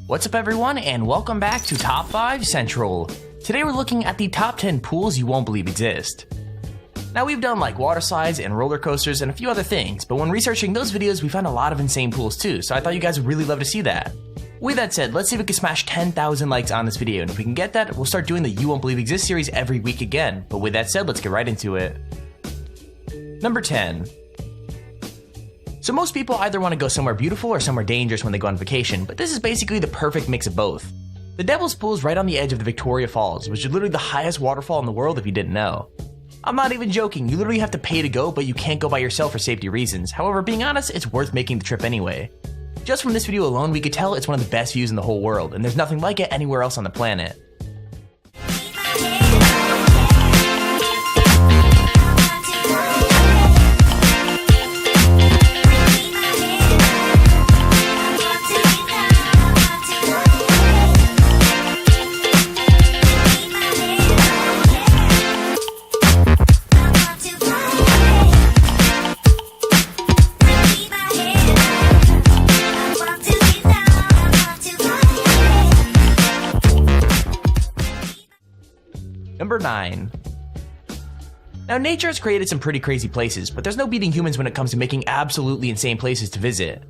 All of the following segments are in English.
What's up everyone, and welcome back to Top 5 Central. Today we're looking at the top 10 pools you won't believe exist. Now we've done like water slides and roller coasters and a few other things, but when researching those videos we found a lot of insane pools too, so I thought you guys would really love to see that. With that said, let's see if we can smash 10,000 likes on this video, and if we can get that, we'll start doing the You Won't Believe Exist series every week again. But with that said, let's get right into it. Number 10. So most people either want to go somewhere beautiful or somewhere dangerous when they go on vacation, but this is basically the perfect mix of both. The Devil's Pool is right on the edge of the Victoria Falls, which is literally the highest waterfall in the world if you didn't know. I'm not even joking, you literally have to pay to go, but you can't go by yourself for safety reasons. However, being honest, it's worth making the trip anyway. Just from this video alone, we could tell it's one of the best views in the whole world, and there's nothing like it anywhere else on the planet. Number 9. Now nature has created some pretty crazy places, but there's no beating humans when it comes to making absolutely insane places to visit.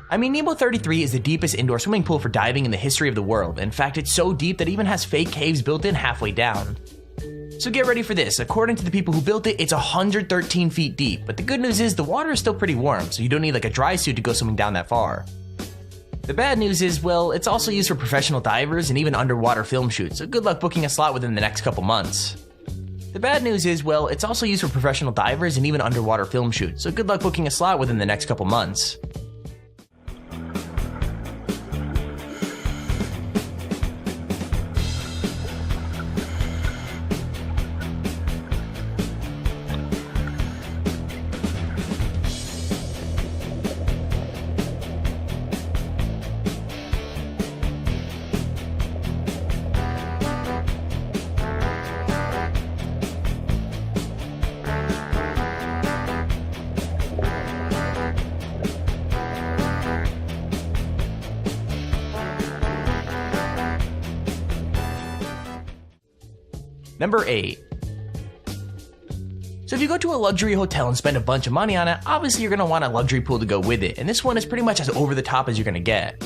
I mean, Nemo 33 is the deepest indoor swimming pool for diving in the history of the world. In fact, it's so deep that it even has fake caves built in halfway down. So get ready for this, according to the people who built it, it's 113 feet deep, but the good news is the water is still pretty warm, so you don't need like a dry suit to go swimming down that far. The bad news is, well, it's also used for professional divers and even underwater film shoots, so good luck booking a slot within the next couple months. The bad news is, well, it's also used for professional divers and even underwater film shoots, so good luck booking a slot within the next couple months. Number 8. So if you go to a luxury hotel and spend a bunch of money on it, obviously you're going to want a luxury pool to go with it, and this one is pretty much as over the top as you're going to get.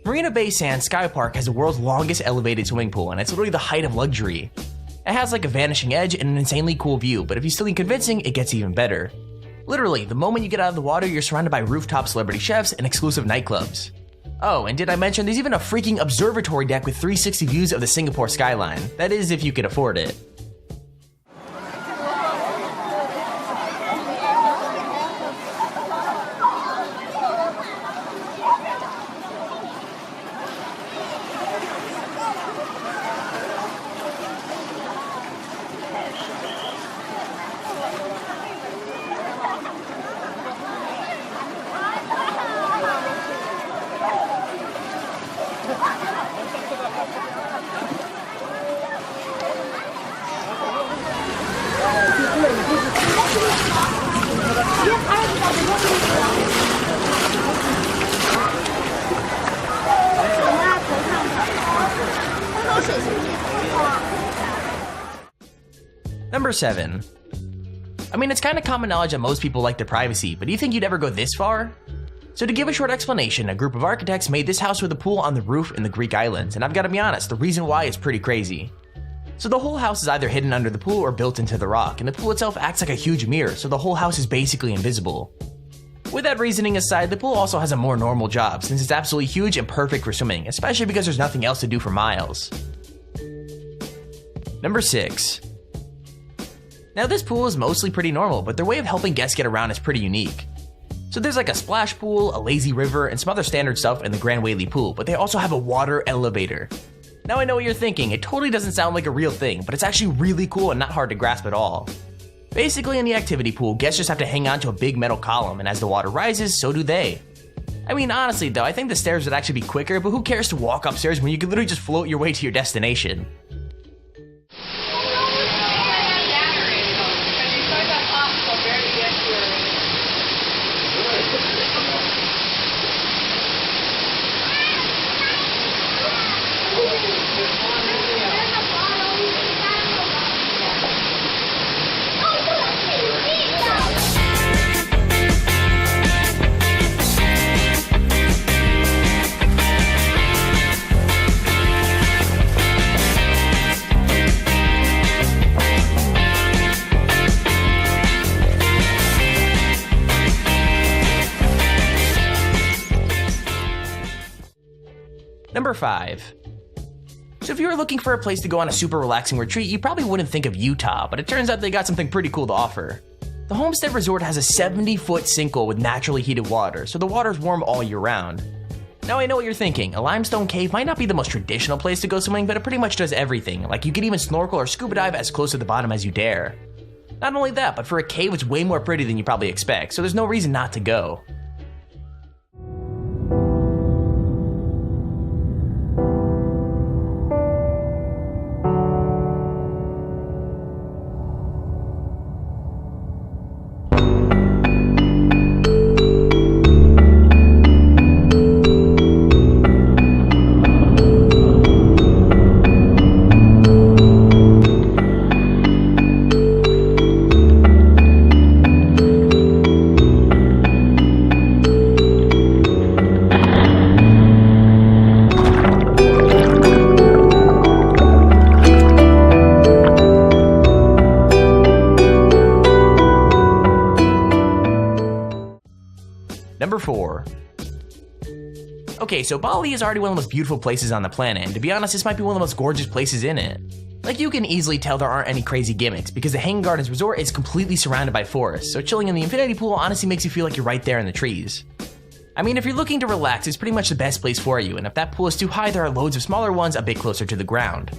Marina Bay Sands Sky Park has the world's longest elevated swimming pool, and it's literally the height of luxury. It has like a vanishing edge and an insanely cool view, but if you still need convincing, it gets even better. Literally, the moment you get out of the water, you're surrounded by rooftop celebrity chefs and exclusive nightclubs. Oh, and did I mention there's even a freaking observatory deck with 360 views of the Singapore skyline. That is if you can afford it. Number 7. I mean, it's kind of common knowledge that most people like their privacy, but do you think you'd ever go this far? So to give a short explanation, a group of architects made this house with a pool on the roof in the Greek islands, and I've got to be honest, the reason why is pretty crazy. So the whole house is either hidden under the pool or built into the rock, and the pool itself acts like a huge mirror, so the whole house is basically invisible. With that reasoning aside, the pool also has a more normal job, since it's absolutely huge and perfect for swimming, especially because there's nothing else to do for miles. Number 6. Now this pool is mostly pretty normal, but their way of helping guests get around is pretty unique. So there's like a splash pool, a lazy river, and some other standard stuff in the Grand Whaley pool, but they also have a water elevator. Now I know what you're thinking, it totally doesn't sound like a real thing, but it's actually really cool and not hard to grasp at all. Basically in the activity pool, guests just have to hang on to a big metal column, and as the water rises, so do they. I mean, honestly though, I think the stairs would actually be quicker, but who cares to walk upstairs when you can literally just float your way to your destination? Number 5. So if you were looking for a place to go on a super relaxing retreat, you probably wouldn't think of Utah, but it turns out they got something pretty cool to offer. The Homestead Resort has a 70-foot sinkhole with naturally heated water, so the water's warm all year round. Now I know what you're thinking, a limestone cave might not be the most traditional place to go swimming, but it pretty much does everything, like you can even snorkel or scuba dive as close to the bottom as you dare. Not only that, but for a cave it's way more pretty than you probably expect, so there's no reason not to go. Number 4. Okay, so Bali is already one of the most beautiful places on the planet, and to be honest, this might be one of the most gorgeous places in it. Like, you can easily tell there aren't any crazy gimmicks, because the Hanging Gardens Resort is completely surrounded by forests, so chilling in the infinity pool honestly makes you feel like you're right there in the trees. I mean, if you're looking to relax, it's pretty much the best place for you, and if that pool is too high, there are loads of smaller ones a bit closer to the ground.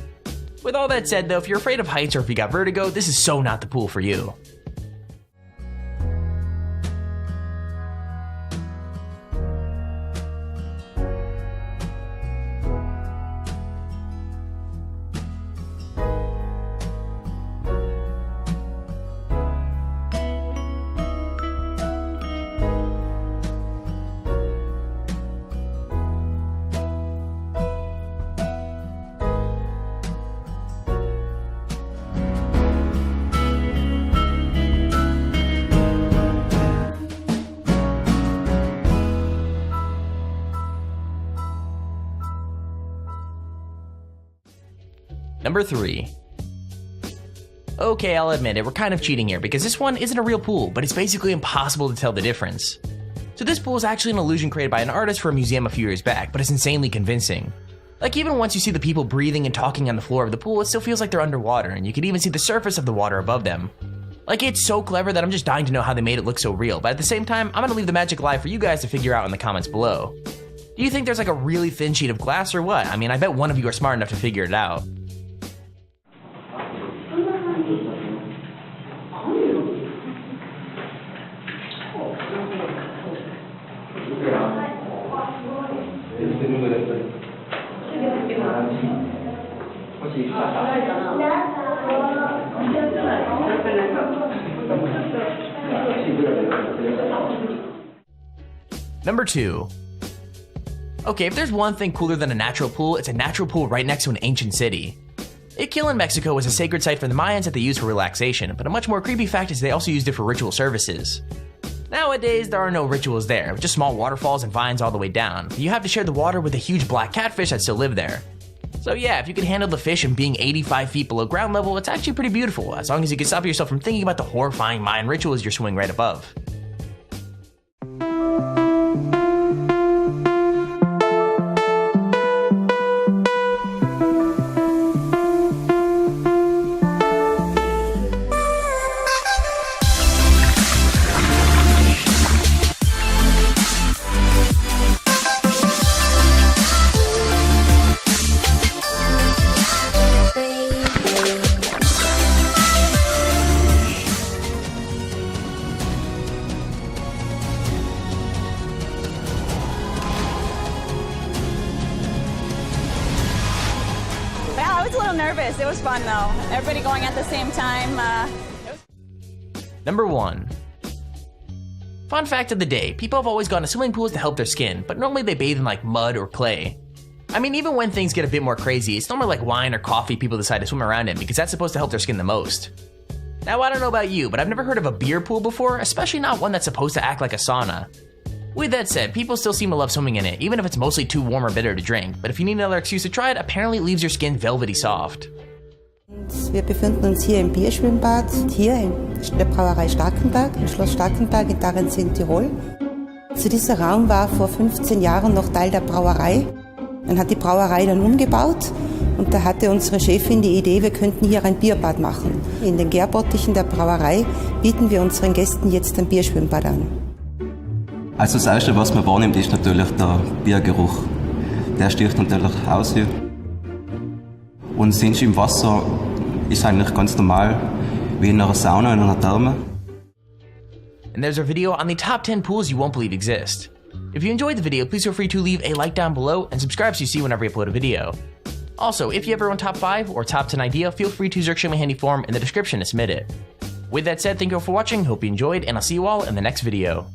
With all that said though, if you're afraid of heights or if you got vertigo, this is so not the pool for you. Number 3. Okay, I'll admit it, we're kind of cheating here because this one isn't a real pool, but it's basically impossible to tell the difference. So this pool is actually an illusion created by an artist for a museum a few years back, but it's insanely convincing. Like, even once you see the people breathing and talking on the floor of the pool, it still feels like they're underwater, and you can even see the surface of the water above them. Like, it's so clever that I'm just dying to know how they made it look so real, but at the same time, I'm gonna leave the magic alive for you guys to figure out in the comments below. Do you think there's like a really thin sheet of glass or what? I mean, I bet one of you are smart enough to figure it out. Number 2. Okay, if there's one thing cooler than a natural pool, it's a natural pool right next to an ancient city. Iquil in Mexico was a sacred site for the Mayans that they used for relaxation, but a much more creepy fact is they also used it for ritual services. Nowadays, there are no rituals there, just small waterfalls and vines all the way down, but you have to share the water with a huge black catfish that still live there. So yeah, if you can handle the fish and being 85 feet below ground level, it's actually pretty beautiful, as long as you can stop yourself from thinking about the horrifying Mayan rituals you're swimming right above. I was a little nervous. It was fun though. Everybody going at the same time. Number 1. Fun fact of the day, people have always gone to swimming pools to help their skin, but normally they bathe in like mud or clay. I mean, even when things get a bit more crazy, it's normally like wine or coffee people decide to swim around in because that's supposed to help their skin the most. Now, I don't know about you, but I've never heard of a beer pool before, especially not one that's supposed to act like a sauna. With that said, people still seem to love swimming in it, even if it's mostly too warm or bitter to drink, but if you need another excuse to try it, apparently it leaves your skin velvety soft. Wir befinden uns hier im Bierschwimmbad, hier in der Brauerei Starkenberg, im Schloss Starkenberg in Darrenzin, Tirol. Dieser Raum war vor 15 Jahren noch Teil der Brauerei Man hat die Brauerei dann umgebaut und da hatte unsere Chefin die Idee, wir könnten hier ein Bierbad machen. In den Gärbottichen der Brauerei bieten wir unseren Gästen jetzt ein Bierschwimmbad an. Also das Erste, was man wahrnimmt, ist natürlich der Biergeruch. Der sticht natürlich aus hier. Und sind sie im Wasser, ist eigentlich ganz normal, wie in einer Sauna, in einer Therme. And there's our video on the top 10 pools you won't believe exist. If you enjoyed the video, please feel free to leave a like down below and subscribe so you see whenever we upload a video. Also, if you have your own top 5 or top 10 idea, feel free to search my handy form in the description to submit it. With that said, thank you all for watching, hope you enjoyed, and I'll see you all in the next video.